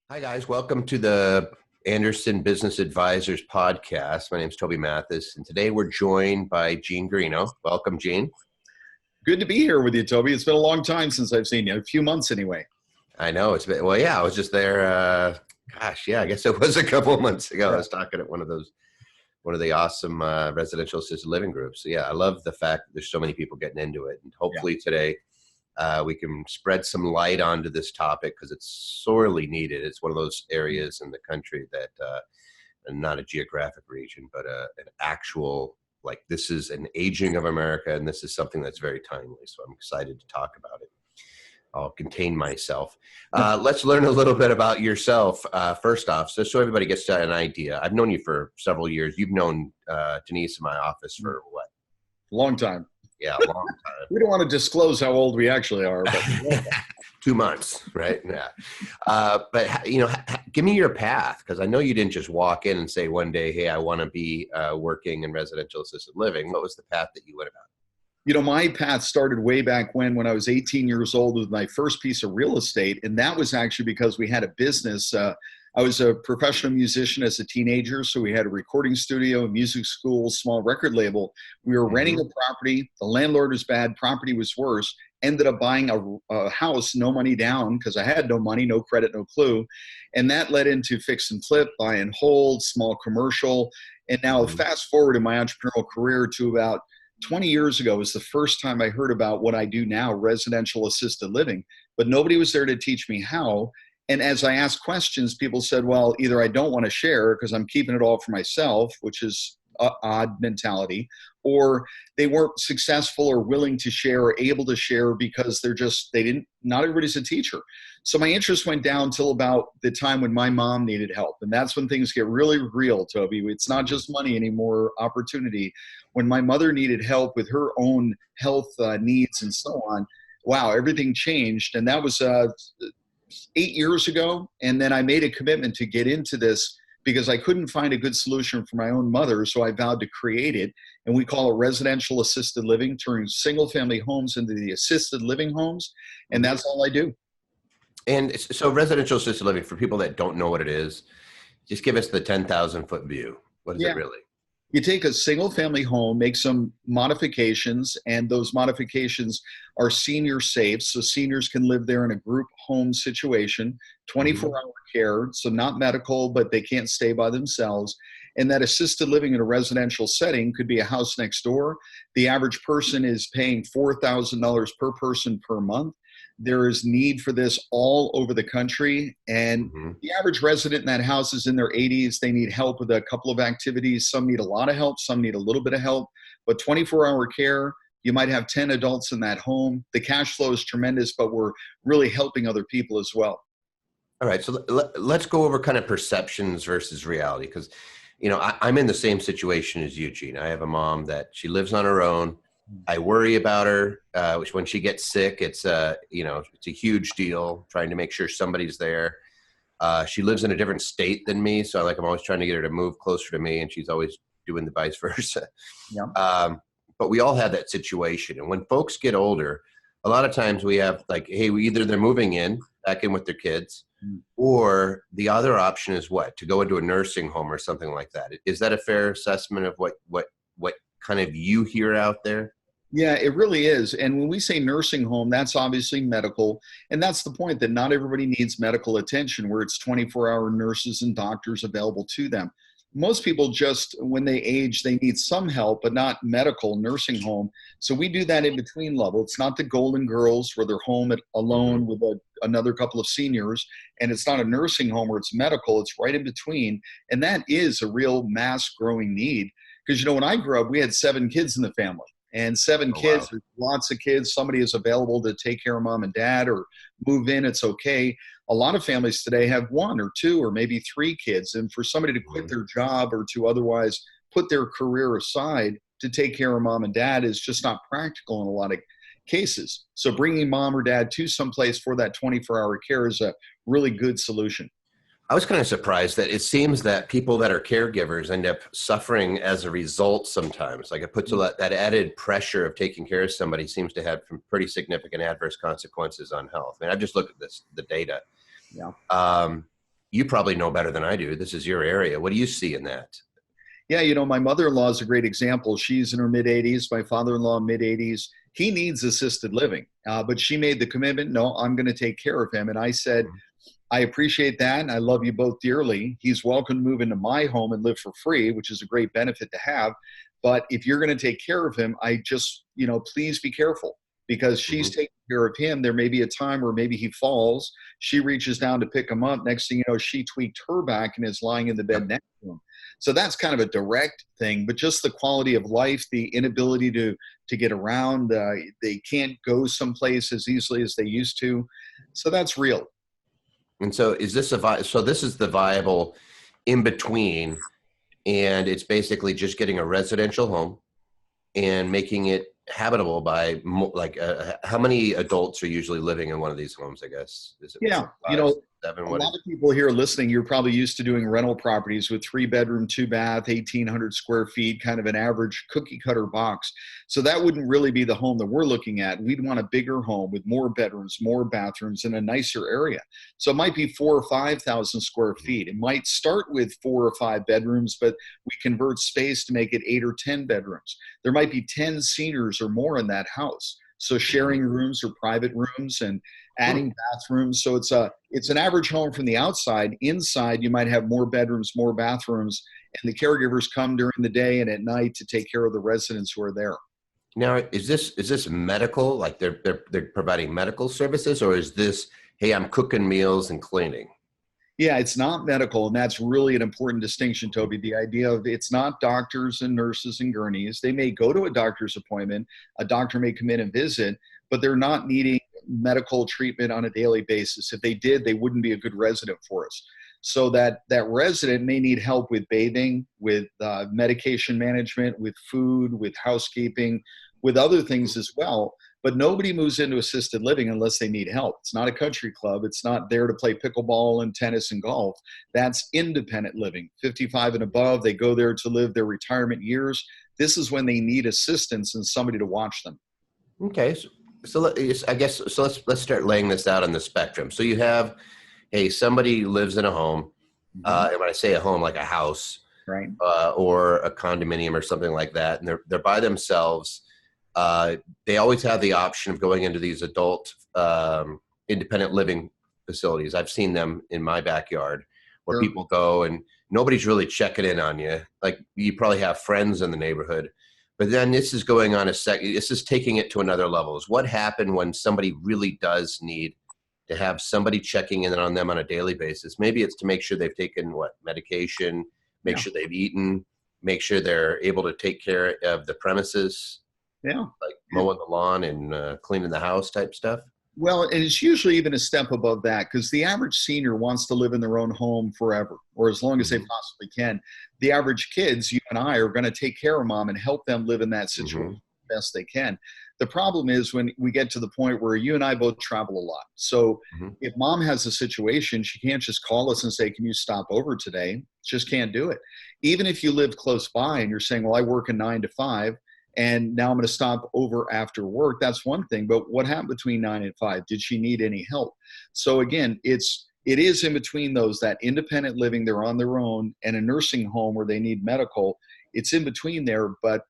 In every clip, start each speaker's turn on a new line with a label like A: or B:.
A: Hi, guys. Welcome to the Anderson Business Advisors podcast. My name is Toby Mathis, and today we're joined by Gene Greeno. Welcome, Gene.
B: Good to be here with you, Toby. It's been a long time since I've seen you, a few months anyway.
A: I know it's been, well, yeah, I was just there. I guess it was a couple of months ago.
B: Yeah.
A: I was talking at one of the awesome residential assisted living groups. So, yeah, I love the fact that there's so many people getting into it. And hopefully today we can spread some light onto this topic because it's sorely needed. It's one of those areas in the country that not a geographic region, but an actual, like, this is an aging of America, and this is something that's very timely. So I'm excited to talk about it. I'll contain myself. Let's learn a little bit about yourself. First off, so everybody gets an idea. I've known you for several years. You've known Denise in my office for what?
B: Long time.
A: Yeah, a long time.
B: We don't want to disclose how old we actually are, but
A: 2 months, right? Yeah. But give me your path, because I know you didn't just walk in and say one day, "Hey, I want to be working in residential assisted living." What was the path that you went about?
B: My path started way back when I was 18 years old with my first piece of real estate. And that was actually because we had a business. I was a professional musician as a teenager. So we had a recording studio, a music school, small record label. We were renting a property. The landlord was bad. Property was worse. Ended up buying a house, no money down, because I had no money, no credit, no clue. And that led into fix and flip, buy and hold, small commercial. And now fast forward in my entrepreneurial career to about 20 years ago was the first time I heard about what I do now, residential assisted living, but nobody was there to teach me how. And as I asked questions, people said, well, either I don't want to share because I'm keeping it all for myself, which is an odd mentality, or they weren't successful or willing to share or able to share because not everybody's a teacher. So my interest went down till about the time when my mom needed help. And that's when things get really real, Toby. It's not just money anymore, opportunity. When my mother needed help with her own health needs and so on, wow, everything changed. And that was 8 years ago. And then I made a commitment to get into this because I couldn't find a good solution for my own mother. So I vowed to create it. And we call it residential assisted living, turning single family homes into the assisted living homes. And that's all I do.
A: And so residential assisted living, for people that don't know what it is, just give us the 10,000 foot view. What is it really?
B: You take a single family home, make some modifications, and those modifications are senior safe. So seniors can live there in a group home situation, 24-hour care. So not medical, but they can't stay by themselves. And that assisted living in a residential setting could be a house next door. The average person is paying $4,000 per person per month. There is need for this all over the country. And the average resident in that house is in their 80s. They need help with a couple of activities. Some need a lot of help. Some need a little bit of help. But 24-hour care, you might have 10 adults in that home. The cash flow is tremendous, but we're really helping other people as well.
A: All right. So let's go over kind of perceptions versus reality. Because, I'm in the same situation as you, Gene. I have a mom that she lives on her own. I worry about her. When she gets sick, it's a huge deal, trying to make sure somebody's there. She lives in a different state than me. So I'm always trying to get her to move closer to me, and she's always doing the vice versa. Yeah. But we all have that situation. And when folks get older, a lot of times we have either they're moving back in with their kids, or the other option is to go into a nursing home or something like that. Is that a fair assessment of what kind of you hear out there?
B: Yeah, it really is. And when we say nursing home, that's obviously medical. And that's the point, that not everybody needs medical attention where it's 24-hour nurses and doctors available to them. Most people when they age, they need some help, but not medical nursing home. So we do that in between level. It's not the Golden Girls where they're home alone with another couple of seniors. And it's not a nursing home where it's medical. It's right in between. And that is a real mass growing need. Because, when I grew up, we had 7 kids in the family. And 7 kids, there's lots of kids. Somebody is available to take care of mom and dad or move in. It's okay. A lot of families today have 1 or 2 or maybe 3 kids. And for somebody to quit their job or to otherwise put their career aside to take care of mom and dad is just not practical in a lot of cases. So bringing mom or dad to someplace for that 24-hour care is a really good solution.
A: I was kind of surprised that it seems that people that are caregivers end up suffering as a result sometimes. Like, it puts that added pressure of taking care of somebody seems to have some pretty significant adverse consequences on health. I mean, I've just looked at the data.
B: Yeah.
A: you probably know better than I do. This is your area. What do you see in that?
B: Yeah, my mother-in-law is a great example. She's in her mid-80s. My father-in-law, mid-80s. He needs assisted living, but she made the commitment, no, I'm going to take care of him. And I said, I appreciate that, and I love you both dearly. He's welcome to move into my home and live for free, which is a great benefit to have. But if you're going to take care of him, I just, please be careful, because she's taking care of him. There may be a time where maybe he falls. She reaches down to pick him up. Next thing you know, she tweaked her back and is lying in the bed next to him. So that's kind of a direct thing, but just the quality of life, the inability to get around. They can't go someplace as easily as they used to. So that's real.
A: And so is this so this is the viable in between, and it's basically just getting a residential home and making it habitable by how many adults are usually living in one of these homes, I guess? Is it
B: Yeah.
A: 5, 7,
B: A lot of people here listening, you're probably used to doing rental properties with 3-bedroom, 2-bath, 1,800 square feet, kind of an average cookie cutter box. So that wouldn't really be the home that we're looking at. We'd want a bigger home with more bedrooms, more bathrooms, in a nicer area. So it might be 4,000 or 5,000 square feet. It might start with 4 or 5 bedrooms, but we convert space to make it 8 or 10 bedrooms. There might be 10 seniors or more in that house. So sharing rooms or private rooms and adding bathrooms. So it's an average home from the outside. Inside, you might have more bedrooms, more bathrooms, and the caregivers come during the day and at night to take care of the residents who are there.
A: Now, is this medical? Like they're providing medical services, or is this, hey, I'm cooking meals and cleaning?
B: Yeah, it's not medical, and that's really an important distinction, Toby. The idea of it's not doctors and nurses and gurneys. They may go to a doctor's appointment, a doctor may come in and visit, but they're not needing medical treatment on a daily basis. If they did, they wouldn't be a good resident for us. So that resident may need help with bathing, with medication management, with food, with housekeeping, with other things as well. But nobody moves into assisted living unless they need help. It's not a country club. It's not there to play pickleball and tennis and golf. That's independent living. 55 and above, they go there to live their retirement years. This is when they need assistance and somebody to watch them.
A: Okay, let's start laying this out on the spectrum. So you have, hey, somebody lives in a home, and when I say a home, like a house,
B: right,
A: or a condominium or something like that, and they're by themselves. They always have the option of going into these adult independent living facilities. I've seen them in my backyard where people go and nobody's really checking in on you. Like you probably have friends in the neighborhood, but then this is going on this is taking it to another level. Is what happened when somebody really does need to have somebody checking in on them on a daily basis. Maybe it's to make sure they've taken medication, make sure they've eaten, make sure they're able to take care of the premises.
B: Yeah.
A: Like mowing the lawn and cleaning the house type stuff.
B: Well, and it's usually even a step above that, because the average senior wants to live in their own home forever, or as long as they possibly can. The average kids, you and I, are going to take care of mom and help them live in that situation the best they can. The problem is when we get to the point where you and I both travel a lot. So if mom has a situation, she can't just call us and say, can you stop over today? Just can't do it. Even if you live close by and you're saying, well, I work a 9 to 5. And now I'm going to stop over after work. That's one thing. But what happened between 9 and 5? Did she need any help? So again, it is in between those, that independent living, they're on their own, and a nursing home where they need medical. It's in between there. But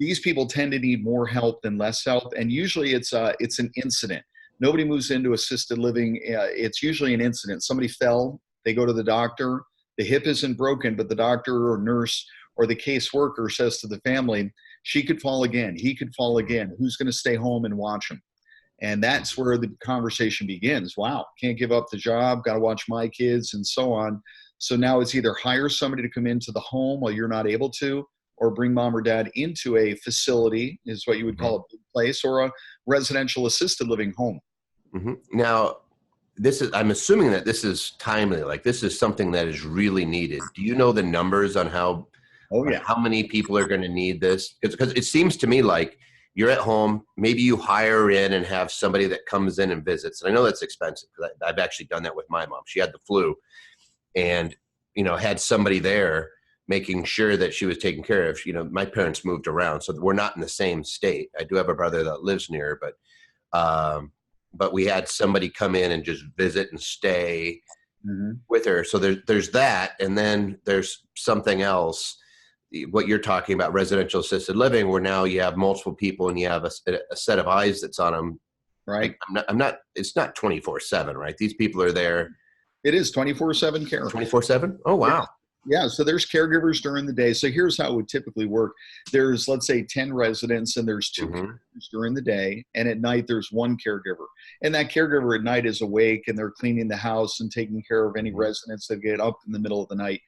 B: these people tend to need more help than less help. And usually it's an incident. Nobody moves into assisted living. It's usually an incident. Somebody fell. They go to the doctor. The hip isn't broken, but the doctor or nurse or the caseworker says to the family, she could fall again. He could fall again. Who's going to stay home and watch him? And that's where the conversation begins. Wow, can't give up the job, got to watch my kids and so on. So now it's either hire somebody to come into the home while you're not able to, or bring mom or dad into a facility, is what you would call a big place, or a residential assisted living home.
A: Now, I'm assuming that this is timely. Like this is something that is really needed. Do you know the numbers on how many people are going to need this? Because it seems to me like you're at home, maybe you hire in and have somebody that comes in and visits. And I know that's expensive because I've actually done that with my mom. She had the flu and, had somebody there making sure that she was taken care of. My parents moved around, so we're not in the same state. I do have a brother that lives near, but we had somebody come in and just visit and stay with her. So there's that. And then there's something else, what you're talking about, residential assisted living, where now you have multiple people and you have a set of eyes that's on them.
B: Right.
A: I'm not, it's not 24/7, right? These people are there.
B: It is 24/7 care.
A: 24/7? Oh, wow.
B: Yeah, so there's caregivers during the day. So here's how it would typically work. There's, let's say, 10 residents, and there's two caregivers during the day, and at night there's one caregiver. And that caregiver at night is awake, and they're cleaning the house and taking care of any residents that get up in the middle of the night.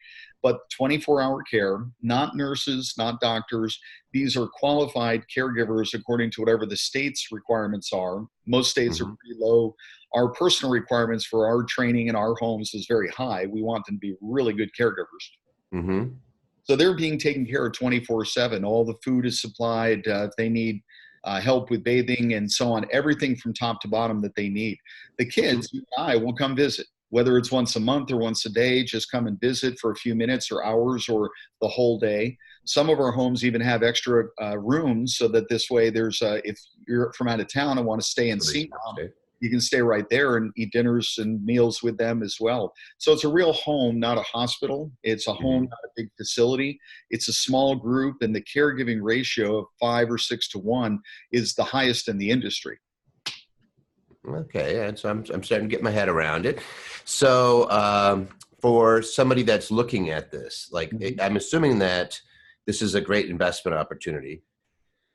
B: But 24-hour care, not nurses, not doctors. These are qualified caregivers according to whatever the state's requirements are. Most states are pretty low. Our personal requirements for our training in our homes is very high. We want them to be really good caregivers. So they're being taken care of 24/7. All the food is supplied. If they need help with bathing and so on, everything from top to bottom that they need. The kids, you and I, will come visit, whether it's once a month or once a day. Just come and visit for a few minutes or hours or the whole day. Some of our homes even have extra rooms so that this way there's if you're from out of town and want to stay and see mom, you can stay right there and eat dinners and meals with them as well. So it's a real home, not a hospital. It's a home, not a big facility. It's a small group, and the caregiving ratio of 5 or 6 to 1 is the highest in the industry.
A: Okay, and so I'm starting to get my head around it. So for somebody that's looking at this, like I'm assuming that this is a great investment opportunity.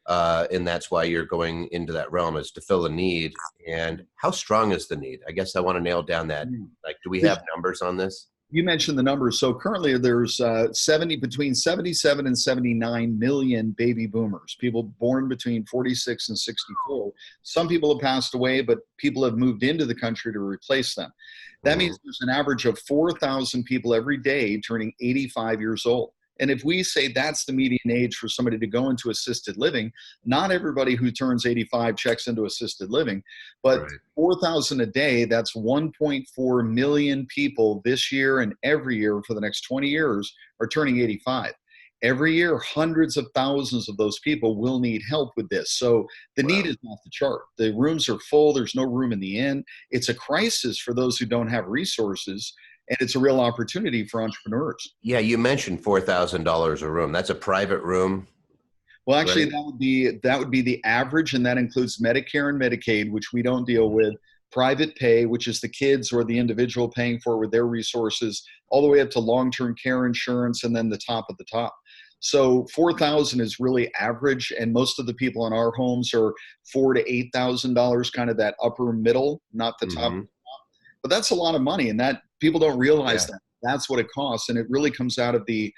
A: And that's why you're going into that realm, is to fill a need. And how strong is the need? I guess I want to nail down that. Like, do we have numbers on this?
B: You mentioned the numbers. So currently there's between 77 and 79 million baby boomers, people born between 46 and 64. Some people have passed away, but people have moved into the country to replace them. That means there's an average of 4,000 people every day turning 85 years old. And if we say that's the median age for somebody to go into assisted living, not everybody who turns 85 checks into assisted living, but 4,000 a day, that's 1.4 million people this year and every year for the next 20 years are turning 85. Every year, hundreds of thousands of those people will need help with this. So the need is off the chart. The rooms are full. There's no room in the inn. It's a crisis for those who don't have resources. And it's a real opportunity for entrepreneurs.
A: Yeah, you mentioned $4,000 a room. That's a private room.
B: Well, actually, that would be the average, and that includes Medicare and Medicaid, which we don't deal with. Private pay, which is the kids or the individual paying for with their resources, all the way up to long-term care insurance, and then the top of the top. So 4,000 is really average, and most of the people in our homes are $4,000 to $8,000, kind of that upper middle, not the top. But that's a lot of money, and that people don't realize that that's what it costs. And it really comes out of the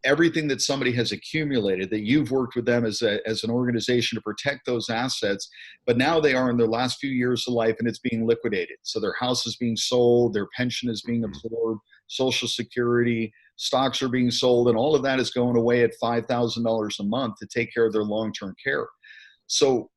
B: everything that somebody has accumulated, that you've worked with them as an organization to protect those assets. But now they are in their last few years of life, and it's being liquidated. So their house is being sold, their pension is being absorbed, Social Security, stocks are being sold, and all of that is going away at $5,000 a month to take care of their long-term care. So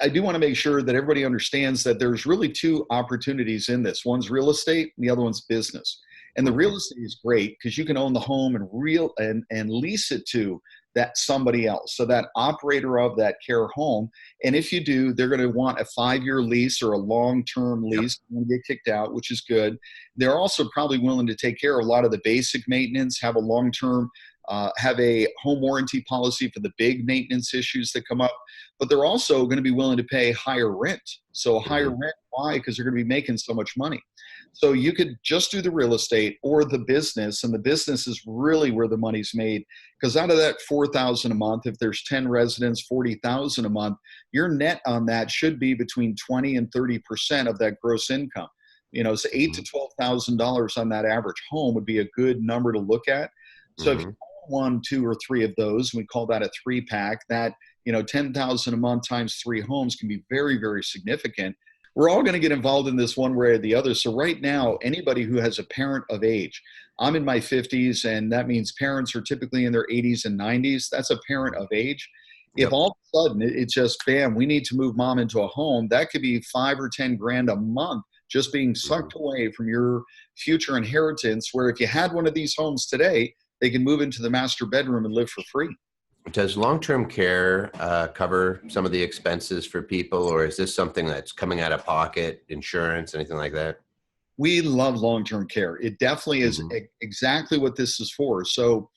B: I do want to make sure that everybody understands that there's really two opportunities in this. One's real estate and the other one's business. And the real estate is great because you can own the home and lease it to that somebody else. So that operator of that care home. And if you do, they're going to want a 5-year lease or a long-term lease. You're going to get kicked out, which is good. They're also probably willing to take care of a lot of the basic maintenance, have a long-term have a home warranty policy for the big maintenance issues that come up, but they're also going to be willing to pay higher rent. So higher rent, why? Because they're going to be making so much money. So you could just do the real estate or the business, and the business is really where the money's made. Because out of that $4,000 a month, if there's 10 residents, $40,000 a month, your net on that should be between 20 and 30% of that gross income. You know, so $8,000 to $12,000 on that average home would be a good number to look at. So if you own 1, 2, or 3 of those, and we call that a 3-pack, that, you know, $10,000 a month times 3 homes can be very, very significant. We're all going to get involved in this one way or the other. So right now, anybody who has a parent of age, I'm in my 50s, and that means parents are typically in their 80s and 90s. That's a parent of age. If all of a sudden it's just, bam, we need to move mom into a home, that could be $5 or $10 grand a month just being sucked away from your future inheritance, where if you had one of these homes today, they can move into the master bedroom and live for free.
A: Does long-term care cover some of the expenses for people, or is this something that's coming out of pocket, insurance, anything like that?
B: We love long-term care. It definitely is exactly what this is for. So,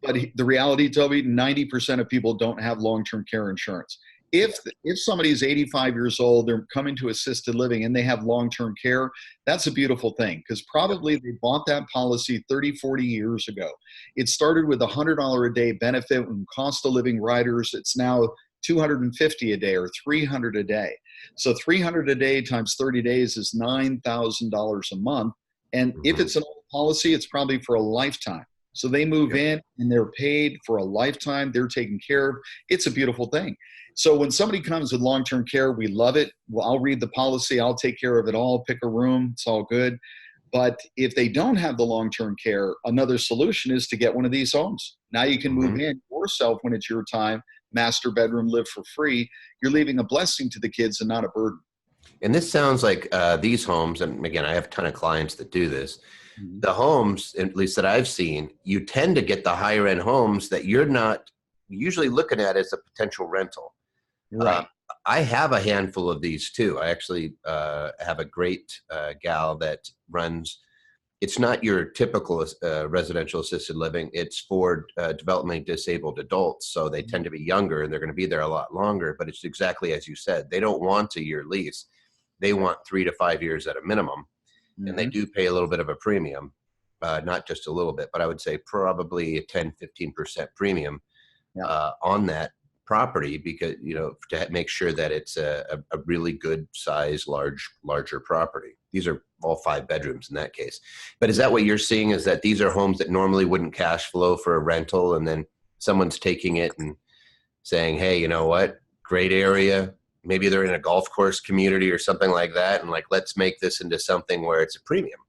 B: but the reality, Toby, 90% of people don't have long-term care insurance. If somebody is 85 years old, they're coming to assisted living and they have long-term care, that's a beautiful thing, because probably they bought that policy 30, 40 years ago. It started with $100 a day benefit and cost of living riders. It's now $250 a day or $300 a day. So $300 a day times 30 days is $9,000 a month. And if it's an old policy, it's probably for a lifetime. So they move in and they're paid for a lifetime. They're taken care of. It's a beautiful thing. So when somebody comes with long-term care, we love it. Well, I'll read the policy. I'll take care of it all. Pick a room. It's all good. But if they don't have the long-term care, another solution is to get one of these homes. Now you can move in yourself when it's your time, master bedroom, live for free. You're leaving a blessing to the kids and not a burden.
A: And this sounds like these homes, and again, I have a ton of clients that do this. The homes, at least that I've seen, you tend to get the higher end homes that you're not usually looking at as a potential rental.
B: Right.
A: I have a handful of these too. I actually have a great gal that runs, it's not your typical residential assisted living. It's for developmentally disabled adults. So they tend to be younger and they're going to be there a lot longer, but it's exactly as you said. They don't want a year lease. They want 3 to 5 years at a minimum. And they do pay a little bit of a premium, not just a little bit, but I would say probably a 10, 15% premium on that property, because, you know, to make sure that it's a really good size, larger property. These are all 5 bedrooms in that case. But is that what you're seeing, is that these are homes that normally wouldn't cash flow for a rental, and then someone's taking it and saying, hey, you know what, great area. Maybe they're in a golf course community or something like that, and like, let's make this into something where it's a premium.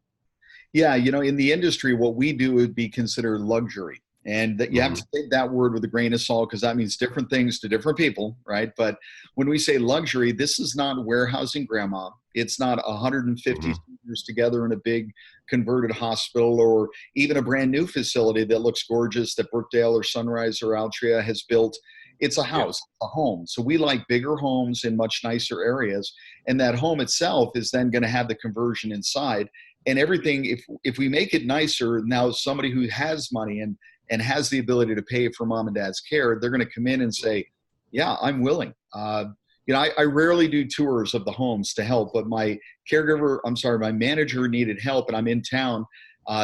B: Yeah, you know, in the industry, what we do would be considered luxury. And that you have to take that word with a grain of salt, because that means different things to different people, right? But when we say luxury, this is not warehousing grandma. It's not 150 seniors together in a big converted hospital, or even a brand new facility that looks gorgeous that Brookdale or Sunrise or Altria has built. It's a house, a home. So we like bigger homes in much nicer areas. And that home itself is then going to have the conversion inside. And everything, if we make it nicer, now somebody who has money and has the ability to pay for mom and dad's care, they're going to come in and say, yeah, I'm willing. You know, I rarely do tours of the homes to help, but my manager needed help and I'm in town.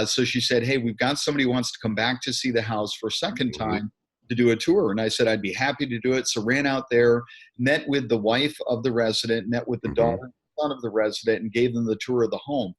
B: So she said, hey, we've got somebody who wants to come back to see the house for a second time to do a tour. And I said, I'd be happy to do it. So ran out there, met with the wife of the resident, met with the daughter and son of the resident, and gave them the tour of the home.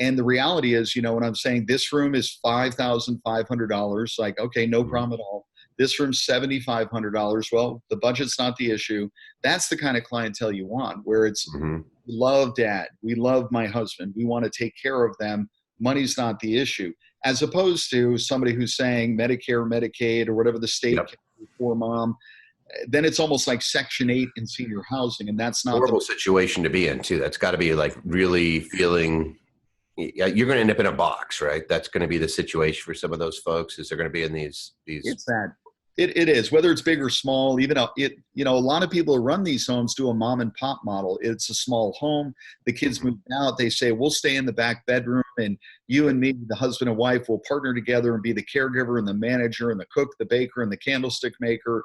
B: And the reality is, you know, when I'm saying this room is $5,500, like, okay, no problem at all. This room's $7,500. Well, the budget's not the issue. That's the kind of clientele you want, where it's, we love dad, we love my husband, we want to take care of them. Money's not the issue. As opposed to somebody who's saying Medicare, Medicaid, or whatever the state can do for mom. Then it's almost like Section 8 in senior housing, and that's not
A: horrible situation to be in too. That's got to be like really feeling. Yeah, you're going to end up in a box, right? That's going to be the situation for some of those folks, is they're going to be in these.
B: It's that. It is, whether it's big or small. Even a lot of people who run these homes do a mom and pop model. It's a small home. The kids move out. They say, we'll stay in the back bedroom, and you and me, the husband and wife, will partner together and be the caregiver and the manager and the cook, the baker, and the candlestick maker.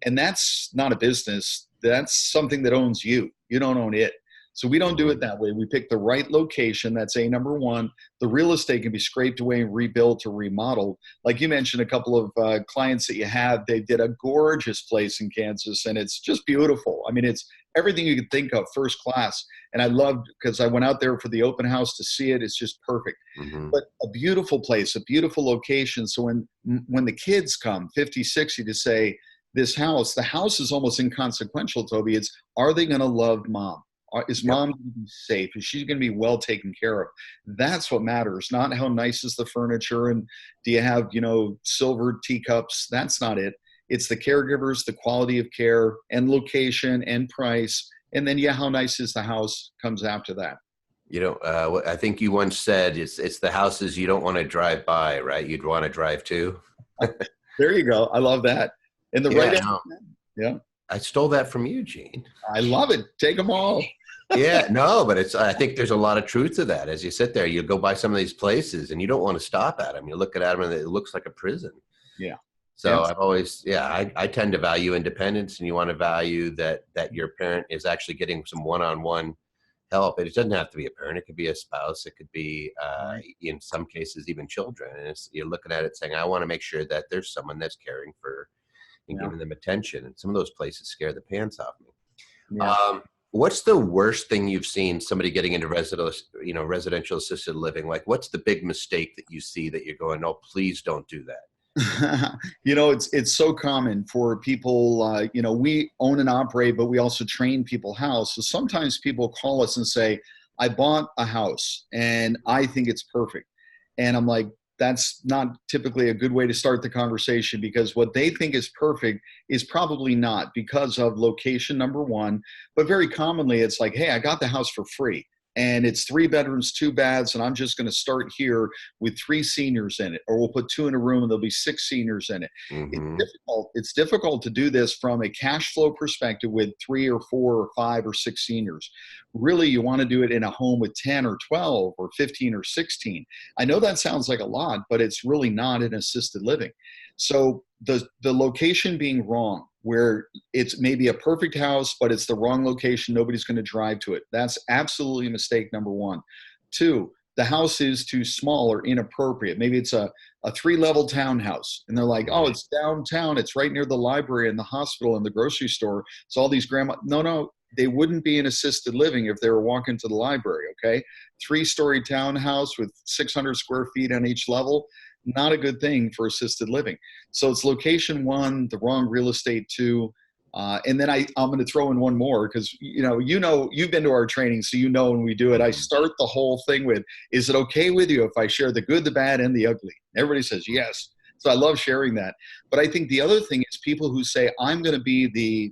B: And that's not a business. That's something that owns you. You don't own it. So we don't do it that way. We pick the right location. That's number one. The real estate can be scraped away and rebuilt or remodeled. Like you mentioned, a couple of clients that you have, they did a gorgeous place in Kansas, and it's just beautiful. I mean, it's everything you could think of, first class. And I loved, because I went out there for the open house to see it. It's just perfect. But a beautiful place, a beautiful location. So when the kids come, 50, 60, to say, the house is almost inconsequential, Toby. It's, are they going to love mom? Is mom going to be safe? Is she going to be well taken care of? That's what matters, not how nice is the furniture and do you have, silver teacups. That's not it. It's the caregivers, the quality of care, and location and price. And then, how nice is the house comes after that.
A: I think you once said it's the houses you don't want to drive by, right? You'd want to drive to.
B: There you go. I love that. And the
A: I stole that from you, Gene.
B: I love it. Take them all.
A: Yeah, no, but I think there's a lot of truth to that. As you sit there, you go by some of these places and you don't want to stop at them. You look at them and it looks like a prison.
B: Yeah.
A: So I've always, I tend to value independence, and you want to value that your parent is actually getting some one-on-one help. It doesn't have to be a parent. It could be a spouse. It could be,
B: Right.
A: in some cases, even children. And you're looking at it saying, I want to make sure that there's someone that's caring for and
B: Yeah.
A: giving them attention. And some of those places scare the pants off me.
B: Yeah.
A: What's the worst thing you've seen somebody getting into residential assisted living? Like, what's the big mistake that you see that you're going, no, please don't do that?
B: It's so common for people. We own and operate, but we also train people how. So sometimes people call us and say, I bought a house and I think it's perfect. And I'm like, that's not typically a good way to start the conversation, because what they think is perfect is probably not, because of location, number one. But very commonly it's like, hey, I got the house for free and it's 3 bedrooms, 2 baths, and I'm just going to start here with 3 seniors in it, or we'll put 2 in a room and there'll be 6 seniors in it.
A: Mm-hmm.
B: It's difficult to do this from a cash flow perspective with 3 or 4 or 5 or 6 seniors. Really, you want to do it in a home with 10 or 12 or 15 or 16. I know that sounds like a lot, but it's really not in assisted living. So the location being wrong, where it's maybe a perfect house, but it's the wrong location, nobody's going to drive to it. That's absolutely mistake number one. 2, the house is too small or inappropriate. Maybe it's a 3-level townhouse, and they're like, oh, it's downtown, it's right near the library and the hospital and the grocery store. So all these grandma, no, they wouldn't be in assisted living if they were walking to the library, okay? 3-story townhouse with 600 square feet on each level, not a good thing for assisted living. So it's location 1, the wrong real estate 2. And then I'm going to throw in one more, because you've been to our training, so when we do it, I start the whole thing with, is it okay with you if I share the good, the bad, and the ugly? Everybody says yes. So I love sharing that. But I think the other thing is people who say, I'm going to be the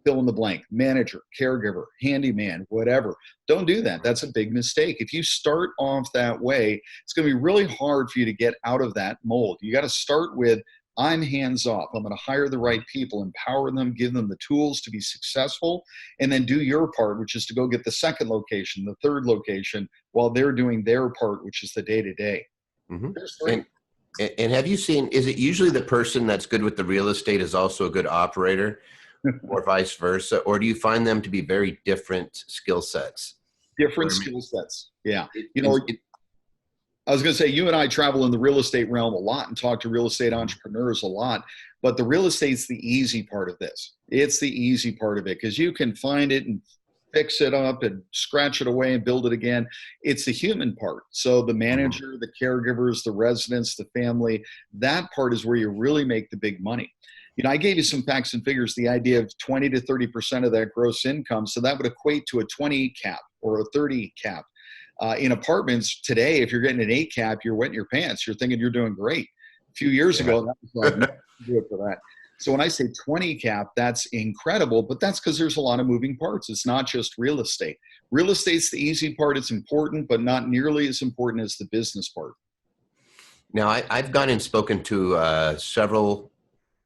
B: fill in the blank, manager, caregiver, handyman, whatever. Don't do that. That's a big mistake. If you start off that way, it's going to be really hard for you to get out of that mold. You got to start with, I'm hands off. I'm going to hire the right people, empower them, give them the tools to be successful, and then do your part, which is to go get the second location, the third location, while they're doing their part, which is the day-to-day.
A: And have you seen, is it usually the person that's good with the real estate is also a good operator, or vice versa? Or do you find them to be very different skill sets?
B: Different skill sets. Yeah. I was going to say, you and I travel in the real estate realm a lot and talk to real estate entrepreneurs a lot, but the real estate's the easy part of this. It's the easy part of it, because you can find it and fix it up and scratch it away and build it again. It's the human part. So the manager, the caregivers, the residents, the family, that part is where you really make the big money. I gave you some facts and figures, the idea of 20 to 30% of that gross income. So that would equate to a 20 cap or a 30 cap. In apartments today, if you're getting an 8 cap, you're wetting your pants. You're thinking you're doing great. A few years ago, that was like, no, do it for that. So when I say 20 cap, that's incredible, but that's because there's a lot of moving parts. It's not just real estate. Real estate's the easy part. It's important, but not nearly as important as the business part.
A: Now, I've gone and spoken to several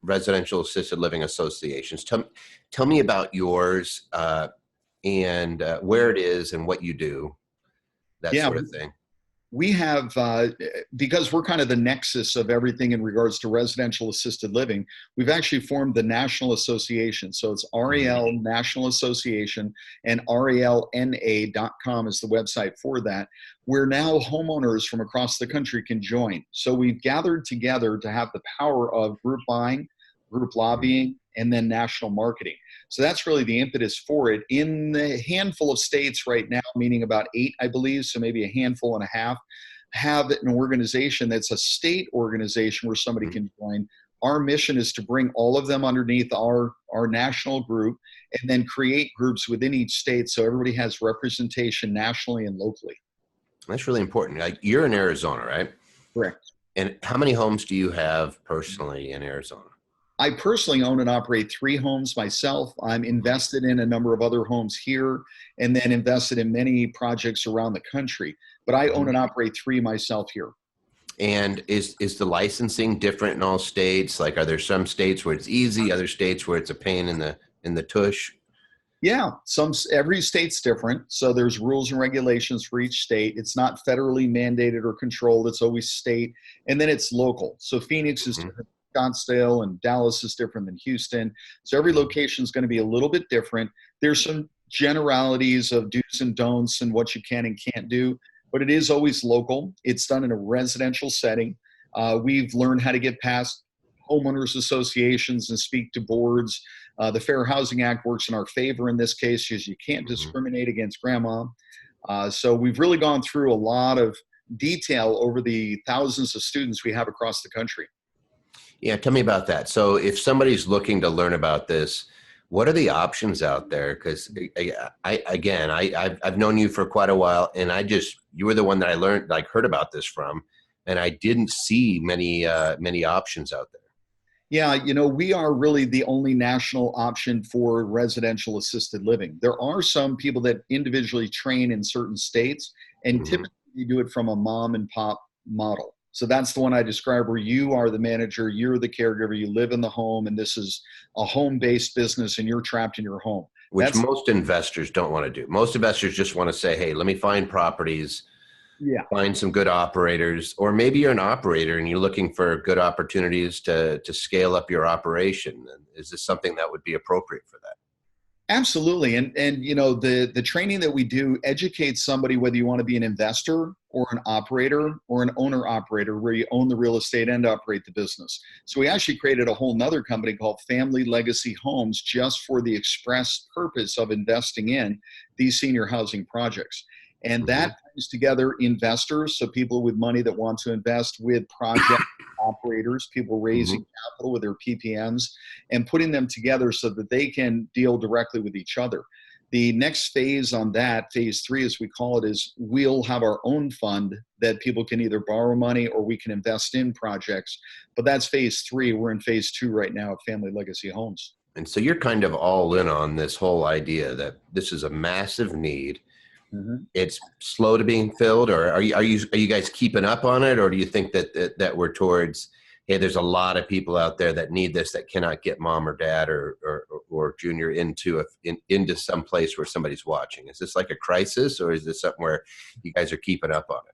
A: residential assisted living associations. Tell me about yours, and where it is and what you do, that sort of thing.
B: We have, because we're kind of the nexus of everything in regards to residential assisted living, we've actually formed the National Association. So it's RAL National Association, and RALNA.com is the website for that, where now homeowners from across the country can join. So we've gathered together to have the power of group buying, group lobbying, and then national marketing. So that's really the impetus for it. In the handful of states right now, meaning about 8, I believe, so maybe a handful and a half, have an organization that's a state organization where somebody can join. Our mission is to bring all of them underneath our national group, and then create groups within each state so everybody has representation nationally and locally.
A: That's really important. Like, you're in Arizona, right?
B: Correct.
A: And how many homes do you have personally in Arizona?
B: I personally own and operate 3 homes myself. I'm invested in a number of other homes here, and then invested in many projects around the country. But I own and operate 3 myself here.
A: And is the licensing different in all states? Like, are there some states where it's easy, other states where it's a pain in the tush?
B: Yeah, every state's different. So there's rules and regulations for each state. It's not federally mandated or controlled. It's always state. And then it's local. So Phoenix is
A: Hmm.
B: different than Scottsdale, and Dallas is different than Houston. So every location is going to be a little bit different. There's some generalities of do's and don'ts and what you can and can't do, but it is always local. It's done in a residential setting. We've learned how to get past homeowners associations and speak to boards. The Fair Housing Act works in our favor in this case because you can't
A: Hmm.
B: discriminate against grandma. So we've really gone through a lot of detail over the thousands of students we have across the country.
A: Yeah, tell me about that. So if somebody's looking to learn about this, what are the options out there? Because I've known you for quite a while, and you were the one that I learned, like, heard about this from, and I didn't see many options out there.
B: Yeah, we are really the only national option for residential assisted living. There are some people that individually train in certain states, and
A: Hmm.
B: typically you do it from a mom and pop model. So that's the one I described where you are the manager, you're the caregiver, you live in the home, and this is a home-based business and you're trapped in your home.
A: Which
B: That's,
A: most investors don't want to do. Most investors just want to say, "Hey, let me find properties,
B: yeah.
A: find some good operators," or maybe you're an operator and you're looking for good opportunities to scale up your operation. Is this something that would be appropriate for that?
B: Absolutely. And the training that we do educates somebody whether you want to be an investor or an operator or an owner operator where you own the real estate and operate the business. So we actually created a whole nother company called Family Legacy Homes just for the express purpose of investing in these senior housing projects. And
A: Hmm.
B: that brings together investors, so people with money that want to invest, with project operators, people raising
A: Hmm.
B: capital with their PPMs, and putting them together so that they can deal directly with each other. The next phase on that, phase three, as we call it, is we'll have our own fund that people can either borrow money or we can invest in projects. But that's phase three. We're in phase two right now at Family Legacy Homes.
A: And so you're kind of all in on this whole idea that this is a massive need.
B: Mhm.
A: It's slow to being filled, or are you guys keeping up on it, or do you think that we're towards, hey, there's a lot of people out there that need this that cannot get mom or dad or junior into some place where somebody's watching? Is this like a crisis, or is this something where you guys are keeping up on it?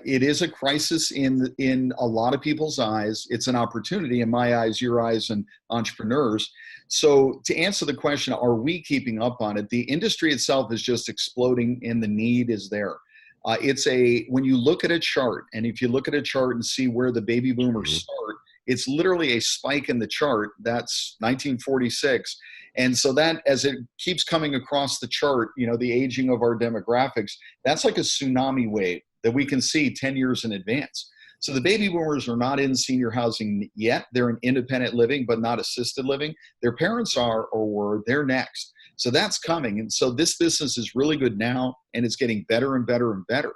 B: It is a crisis in a lot of people's eyes. It's an opportunity in my eyes, your eyes, and entrepreneurs. So to answer the question, are we keeping up on it? The industry itself is just exploding, and the need is there. When you look at a chart, and if you look at a chart and see where the baby boomers
A: Hmm.
B: start, it's literally a spike in the chart. That's 1946. And so that, as it keeps coming across the chart, the aging of our demographics, that's like a tsunami wave that we can see 10 years in advance. So the baby boomers are not in senior housing yet. They're in independent living, but not assisted living. Their parents are or were, they're next. So that's coming. And so this business is really good now, and it's getting better and better and better.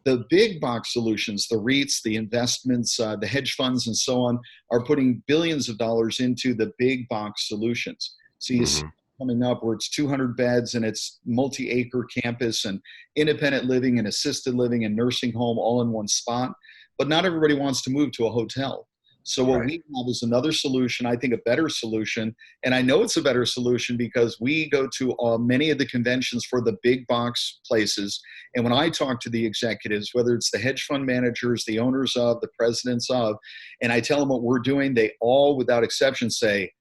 B: The big box solutions, the REITs, the investments, the hedge funds, and so on, are putting billions of dollars into the big box solutions. So you see
A: Hmm.
B: coming up where it's 200 beds and it's multi-acre campus and independent living and assisted living and nursing home all in one spot. But not everybody wants to move to a hotel. So what
A: Right.
B: we have is another solution, I think a better solution. And I know it's a better solution because we go to many of the conventions for the big box places. And when I talk to the executives, whether it's the hedge fund managers, the owners of, the presidents of, and I tell them what we're doing, they all, without exception, say,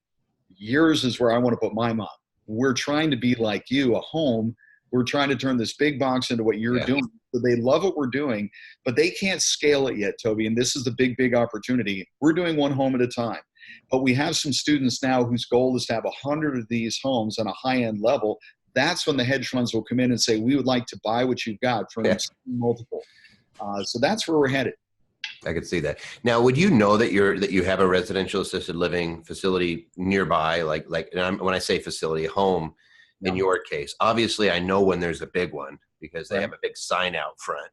B: yours is where I want to put my mom. We're trying to be like you, a home. We're trying to turn this big box into what you're
A: Yeah.
B: doing. So they love what we're doing, but they can't scale it yet, Toby. And this is the big, big opportunity. We're doing one home at a time. But we have some students now whose goal is to have 100 of these homes on a high end level. That's when the hedge funds will come in and say, we would like to buy what you've got for an multiple. So that's where we're headed.
A: I could see that. Now, would you know that you have a residential assisted living facility nearby? When I say facility, home, in
B: Yeah.
A: your case, obviously I know when there's a big one because they
B: Right.
A: have a big sign out front.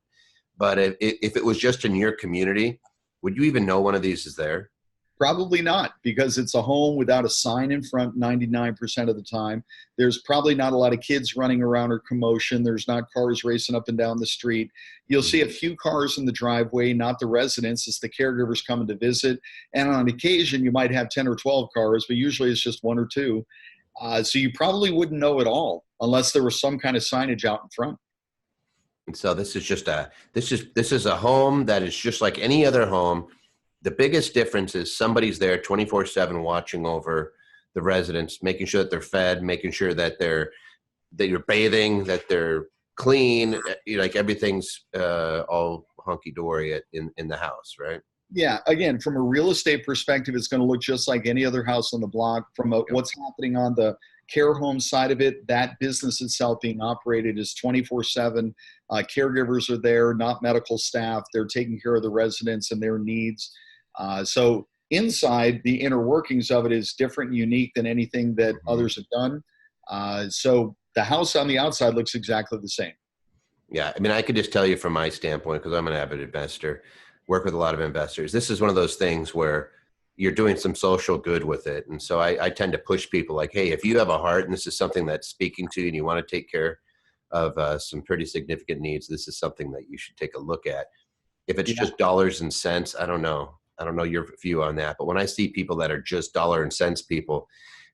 A: But if it was just in your community, would you even know one of these is there?
B: Probably not, because it's a home without a sign in front 99% of the time. There's probably not a lot of kids running around or commotion. There's not cars racing up and down the street. You'll see a
A: Mhm.
B: few cars in the driveway, not the residents, as the caregivers coming to visit. And on occasion, you might have 10 or 12 cars, but usually it's just one or two. So you probably wouldn't know at all unless there was some kind of signage out in front.
A: And so this is a home that is just like any other home. The biggest difference is somebody's there 24/7 watching over the residents, making sure that they're fed, making sure that you're bathing, that they're clean, like everything's all hunky dory in the house, right?
B: Yeah, again, from a real estate perspective, it's going to look just like any other house on the block. From what's happening on the care home side of it, that business itself being operated is 24/7. Caregivers are there, not medical staff. They're taking care of the residents and their needs. So inside, the inner workings of it is different and unique than anything that others have done. So the house on the outside looks exactly the same.
A: Yeah, I mean, I could just tell you from my standpoint, because I'm an avid investor, work with a lot of investors. This is one of those things where you're doing some social good with it. And so I tend to push people like, hey, if you have a heart and this is something that's speaking to you and you want to take care of some pretty significant needs, this is something that you should take a look at. If it's just dollars and cents, I don't know. I don't know your view on that. But when I see people that are just dollar and cents people,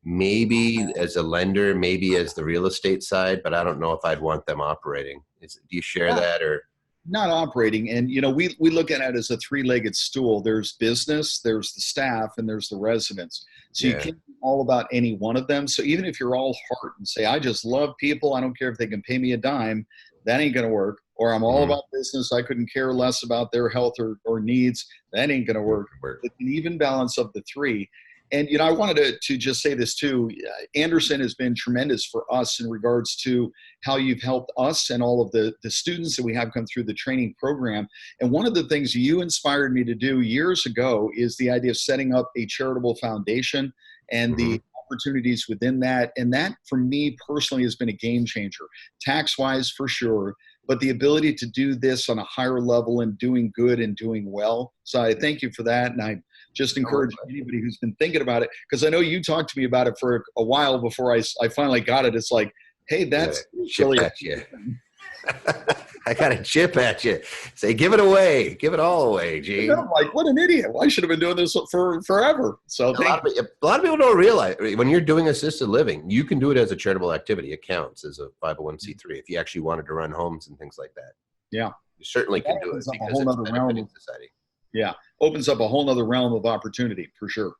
A: maybe as a lender, maybe as the real estate side, but I don't know if I'd want them operating. Do you share that or?
B: Not operating. And, we look at it as a three-legged stool. There's business, there's the staff, and there's the residents. So you can't be all about any one of them. So even if you're all heart and say, I just love people, I don't care if they can pay me a dime, that ain't going to work. Or I'm all about business, I couldn't care less about their health or needs, that ain't going to work. It's an even balance of the three. And, I wanted to just say this too. Anderson has been tremendous for us in regards to how you've helped us and all of the students that we have come through the training program. And one of the things you inspired me to do years ago is the idea of setting up a charitable foundation and the opportunities within that. And that, for me personally, has been a game changer, tax-wise for sure, but the ability to do this on a higher level and doing good and doing well. So I thank you for that. And I just encourage anybody who's been thinking about it, because I know you talked to me about it for a while before I finally got it. It's like, hey, that's really
A: at you. I got a chip at you. Say, give it away. Give it all away, Gene.
B: I'm like, what an idiot. Well, I should have been doing this for forever. So
A: a lot of people don't realize when you're doing assisted living, you can do it as a charitable activity. It counts as a 501c3 if you actually wanted to run homes and things like that.
B: Yeah.
A: You certainly can do it because it's benefiting society.
B: Yeah. Opens up a whole nother realm of opportunity for sure.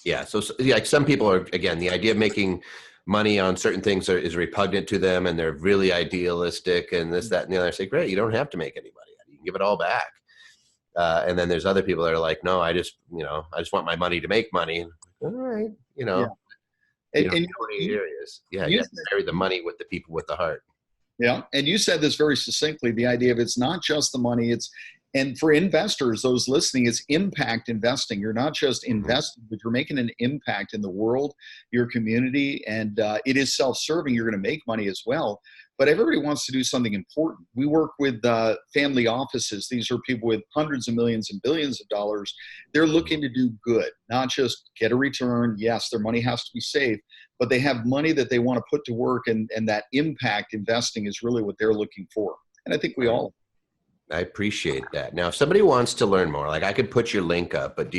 A: Yeah. So like some people are, again, the idea of making money on certain things is repugnant to them and they're really idealistic and this, that, and the other. I say, great, you don't have to make any money. You can give it all back. And then there's other people that are like, no, I just want my money to make money. All right. And areas. Yeah. You have to marry the money with the people with the heart.
B: Yeah. And you said this very succinctly, the idea of it's not just the money, and for investors, those listening, it's impact investing. You're not just investing, but you're making an impact in the world, your community, and it is self-serving. You're going to make money as well. But everybody wants to do something important. We work with family offices. These are people with hundreds of millions and billions of dollars. They're looking to do good, not just get a return. Yes, their money has to be safe, but they have money that they want to put to work, and that impact investing is really what they're looking for. And I think we all.
A: I appreciate that. Now, if somebody wants to learn more, like I could put your link up, but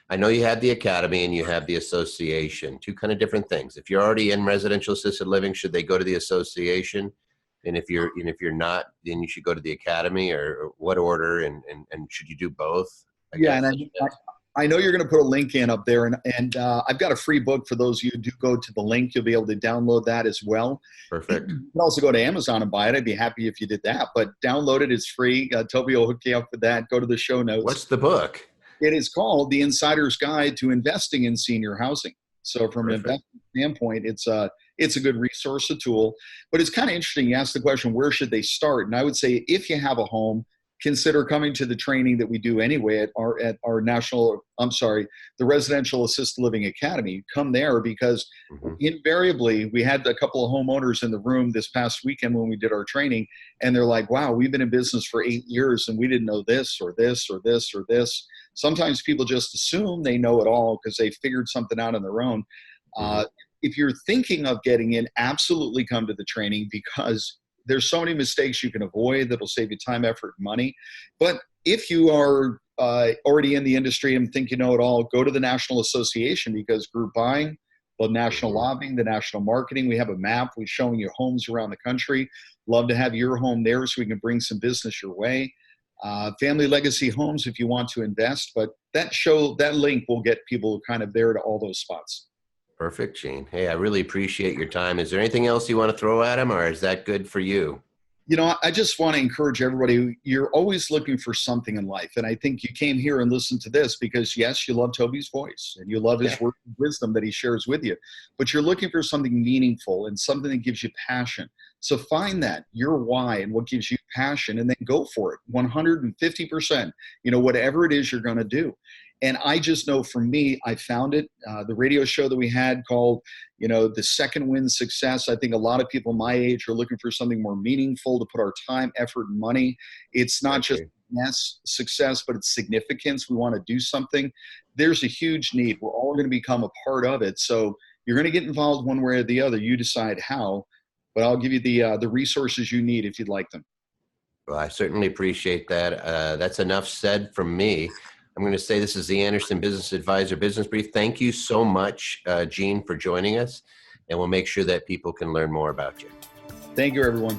A: I know you have the academy and you have the association, two kind of different things. If you're already in residential assisted living, should they go to the association? And if you're not, then you should go to the academy, or what order, and should you do both?
B: And I know you're going to put a link in up there, and I've got a free book for those of you who do go to the link. You'll be able to download that as well.
A: Perfect.
B: You can also go to Amazon and buy it. I'd be happy if you did that, but download it. It's free. Toby will hook you up with that. Go to the show notes.
A: What's the book?
B: It is called The Insider's Guide to Investing in Senior Housing. So from an investment standpoint, it's a good resource, a tool. But it's kind of interesting. You asked the question, where should they start? And I would say if you have a home, consider coming to the training that we do anyway at the Residential Assisted Living Academy. Come there, because invariably we had a couple of homeowners in the room this past weekend when we did our training, and they're like, wow, we've been in business for 8 years and we didn't know this or this or this or this. Sometimes people just assume they know it all because they figured something out on their own. If you're thinking of getting in, absolutely come to the training, because there's so many mistakes you can avoid that'll save you time, effort, and money. But if you are already in the industry and think you know it all, go to the National Association, because group buying, the national
A: Mhm.
B: lobbying, the national marketing. We have a map. We're showing you homes around the country. Love to have your home there so we can bring some business your way. Family legacy homes if you want to invest, but that link will get people kind of there to all those spots.
A: Perfect, Gene. Hey, I really appreciate your time. Is there anything else you want to throw at him, or is that good for you?
B: I just want to encourage everybody. You're always looking for something in life. And I think you came here and listened to this because, yes, you love Toby's voice and you love
A: Yeah.
B: his word of wisdom that he shares with you. But you're looking for something meaningful and something that gives you passion. So find that, your why and what gives you passion, and then go for it 150%, whatever it is you're going to do. And I just know for me, I found it. The radio show that we had called, the second win success. I think a lot of people my age are looking for something more meaningful to put our time, effort, and money. It's
A: I
B: not just
A: agree.
B: success, but it's significance. We want to do something. There's a huge need. We're all going to become a part of it. So you're going to get involved one way or the other. You decide how, but I'll give you the resources you need if you'd like them.
A: Well, I certainly appreciate that. That's enough said from me. I'm going to say this is the Anderson Business Advisor Business Brief. Thank you so much, Gene, for joining us, and we'll make sure that people can learn more about you.
B: Thank you, everyone.